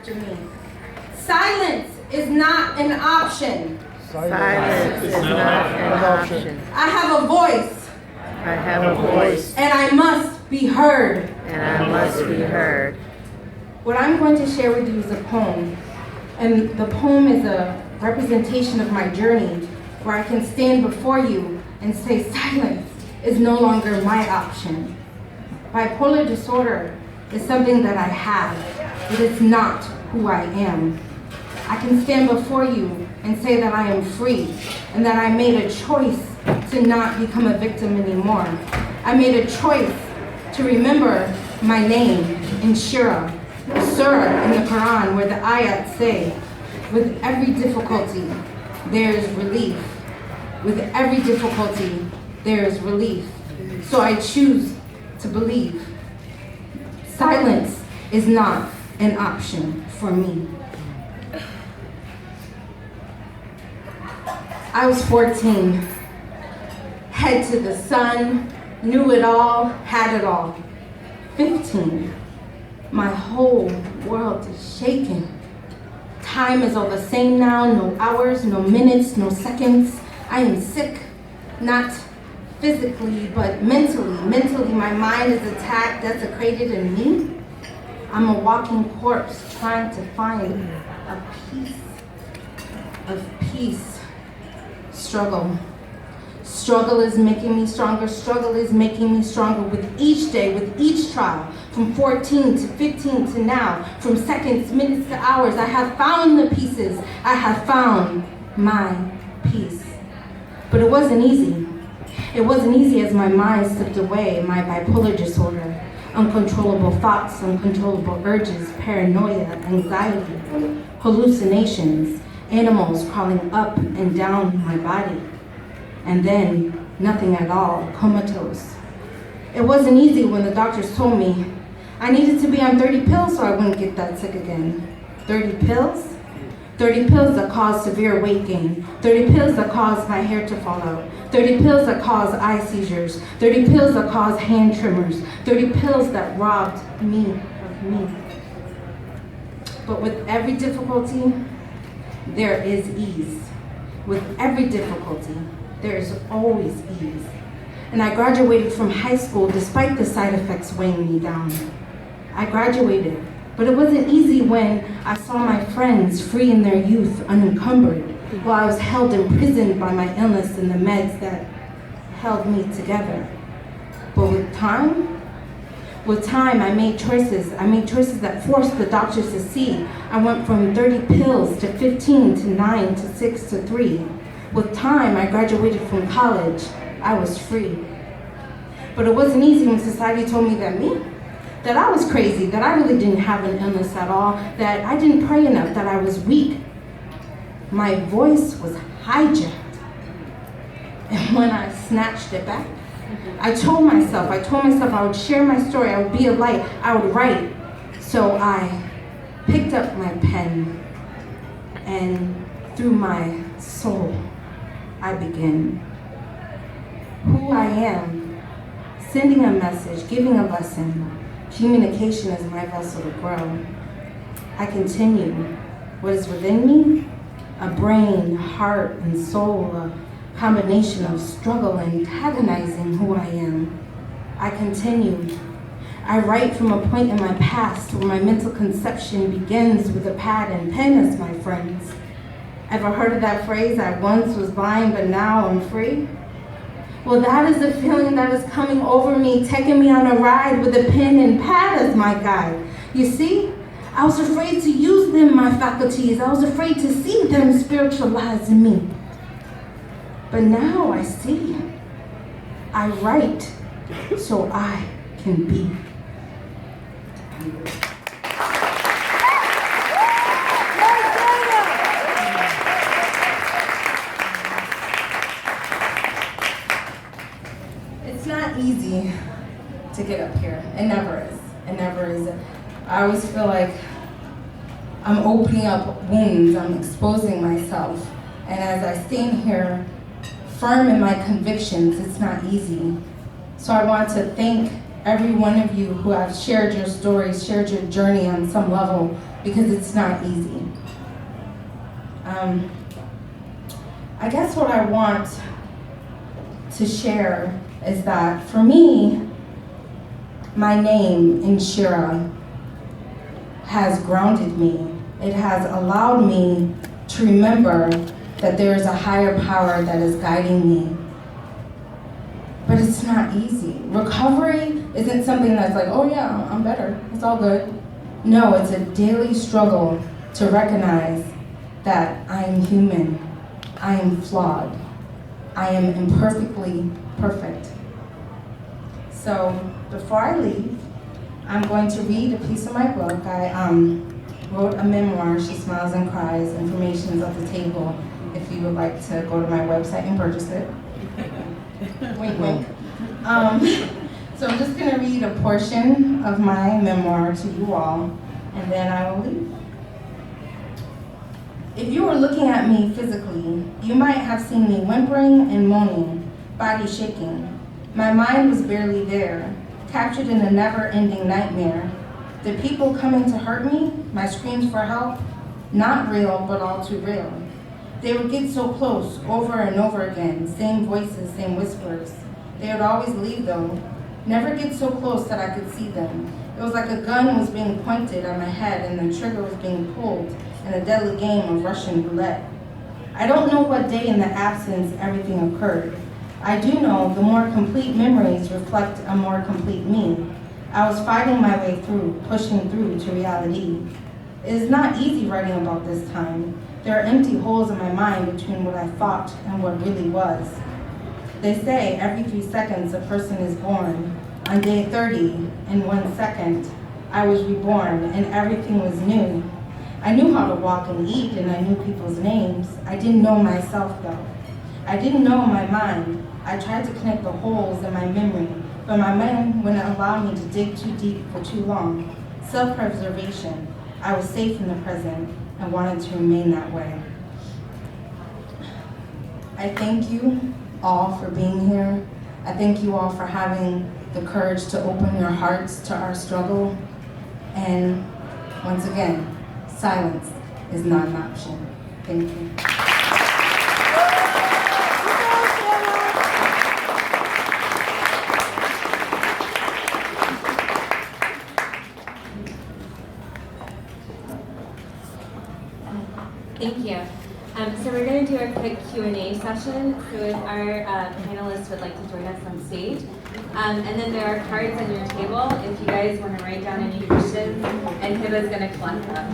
after me. Silence is not an option. Silence is not an option. I have a voice. I have a voice. And I must be heard. And I must be heard. What I'm going to share with you is a poem. And the poem is a representation of my journey where I can stand before you and say silence is no longer my option. Bipolar disorder is something that I have. It is not who I am. I can stand before you and say that I am free and that I made a choice to not become a victim anymore. I made a choice to remember my name, Inshirah, the surah in the Quran where the ayat say, with every difficulty, there is relief. With every difficulty, there is relief. So I choose to believe. Silence is not an option for me. I was 14, head to the sun, knew it all, had it all. 15, my whole world is shaking. Time is all the same now, no hours, no minutes, no seconds. I am sick, not physically, but mentally. Mentally, my mind is attacked, desecrated in me. I'm a walking corpse trying to find a piece of peace. Struggle. Struggle is making me stronger. Struggle is making me stronger with each day, with each trial. From 14 to 15 to now, from seconds, minutes to hours, I have found the pieces. I have found my peace. But it wasn't easy. It wasn't easy as my mind slipped away, my bipolar disorder, uncontrollable thoughts, uncontrollable urges, paranoia, anxiety, hallucinations, animals crawling up and down my body, and then nothing at all, comatose. It wasn't easy when the doctors told me I needed to be on 30 pills so I wouldn't get that sick again. 30 pills? 30 pills that cause severe weight gain. 30 pills that cause my hair to fall out. 30 pills that cause eye seizures. 30 pills that cause hand tremors. 30 pills that robbed me of me. But with every difficulty, there is ease. With every difficulty, there is always ease. And I graduated from high school despite the side effects weighing me down. I graduated, but it wasn't easy when I saw my friends free in their youth, unencumbered, while I was held imprisoned by my illness and the meds that held me together. But with time, I made choices. I made choices that forced the doctors to see. I went from 30 pills to 15 to 9 to 6 to 3. With time, I graduated from college. I was free. But it wasn't easy when society told me that I was crazy, that I really didn't have an illness at all, that I didn't pray enough, that I was weak. My voice was hijacked. And when I snatched it back, I told myself I would share my story, I would be a light, I would write. So I picked up my pen, and through my soul, I began. Who I am, sending a message, giving a lesson. Communication is my vessel to grow. I continue. What is within me? A brain, heart, and soul, a combination of struggle and antagonizing who I am. I continue. I write from a point in my past where my mental conception begins with a pad and pen as my friends. Ever heard of that phrase, I once was blind but now I'm free? Well, that is the feeling that is coming over me, taking me on a ride with a pen and pad as my guide. You see, I was afraid to use them, my faculties. I was afraid to see them spiritualized in me. But now I see. I write so I can be. It's not easy to get up here. It never is. It never is. I always feel like I'm opening up wounds. I'm exposing myself. And as I stand here firm in my convictions, it's not easy. So I want to thank every one of you who have shared your stories, shared your journey on some level because it's not easy. I guess what I want to share is that for me, my name, Inshirah, has grounded me. It has allowed me to remember that there is a higher power that is guiding me. But it's not easy. Recovery isn't something that's like, oh yeah, I'm better, it's all good. No, it's a daily struggle to recognize that I am human, I am flawed, I am imperfectly perfect. So before I leave, I'm going to read a piece of my book. I wrote a memoir, She Smiles and Cries. Information's at the table if you would like to go to my website and purchase it. Wink, wink. So I'm just going to read a portion of my memoir to you all, and then I will leave. If you were looking at me physically, you might have seen me whimpering and moaning, body shaking. My mind was barely there, captured in a never-ending nightmare. The people coming to hurt me, my screams for help, not real, but all too real. They would get so close, over and over again, same voices, same whispers. They would always leave though, never get so close that I could see them. It was like a gun was being pointed at my head and the trigger was being pulled in a deadly game of Russian roulette. I don't know what day in the absence everything occurred. I do know the more complete memories reflect a more complete me. I was fighting my way through, pushing through to reality. It is not easy writing about this time. There are empty holes in my mind between what I thought and what really was. They say every 3 seconds a person is born. On day 30, in 1 second, I was reborn and everything was new. I knew how to walk and eat and I knew people's names. I didn't know myself though. I didn't know my mind. I tried to connect the holes in my memory, but my mind wouldn't allow me to dig too deep for too long. Self-preservation. I was safe in the present and wanted to remain that way. I thank you all for being here. I thank you all for having the courage to open your hearts to our struggle. And once again, silence is not an option. Thank you. Thank you. So we're going to do a quick Q&A session. So if our panelists would like to join us on stage. And then there are cards on your table if you guys want to write down any questions, and Hiba's going to collect them.